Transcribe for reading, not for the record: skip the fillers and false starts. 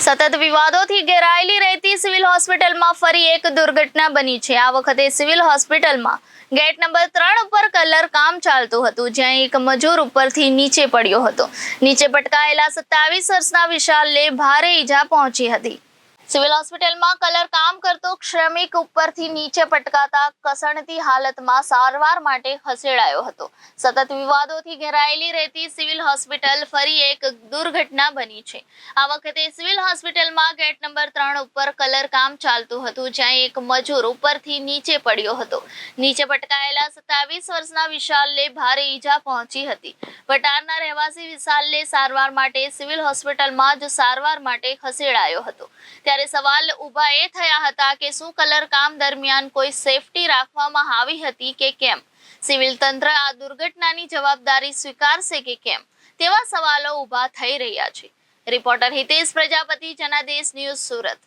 સતત વિવાદોથી ઘેરાયેલી રહેતી સિવિલ હોસ્પિટલમાં ફરી એક દુર્ઘટના બની છે। આ વખતે સિવિલ હોસ્પિટલમાં ગેટ નંબર 3 ઉપર કલર કામ ચાલતું હતું, જ્યાં એક મજૂર ઉપરથી નીચે પડ્યો હતો। નીચે પટકાયેલા 27 વર્ષના વિશાલને ભારે ઈજા પહોંચી હતી। સિવિલ હોસ્પિટલમાં કલર કામ કરતો શ્રમિક ઉપરથી નીચે પટકાતા કસણતી હાલતમાં સારવાર માટે ખસેડાયો હતો। સતત વિવાદોથી ઘેરાયેલી રહેતી સિવિલ હોસ્પિટલ ફરી એક દુર્ઘટના બની છે। આ વખતે સિવિલ હોસ્પિટલમાં ગેટ નંબર 3 ઉપર કલર કામ ચાલતું હતું, જ્યાં એક મજૂર ઉપરથી નીચે પડ્યો હતો। નીચે પટકાયેલા 27 વર્ષના વિશાલને ભારે ઈજા પહોંચી હતી। વટારના રહેવાસી વિશાલને સારવાર માટે સિવિલ હોસ્પિટલમાં જ સારવાર માટે ખસેડાયો હતો। ત્યારે સવાલ ઊભા એ થયા હતા કે શું કલર કામ દરમિયાન કોઈ સેફટી રાખવામાં આવી હતી કે કેમ? સિવિલ તંત્ર આ દુર્ઘટનાની જવાબદારી સ્વીકારશે કે કેમ, તેવા સવાલો ઊભા થઈ રહ્યા છે। Reporter Hitesh Prajapati, Janadesh news, Surat.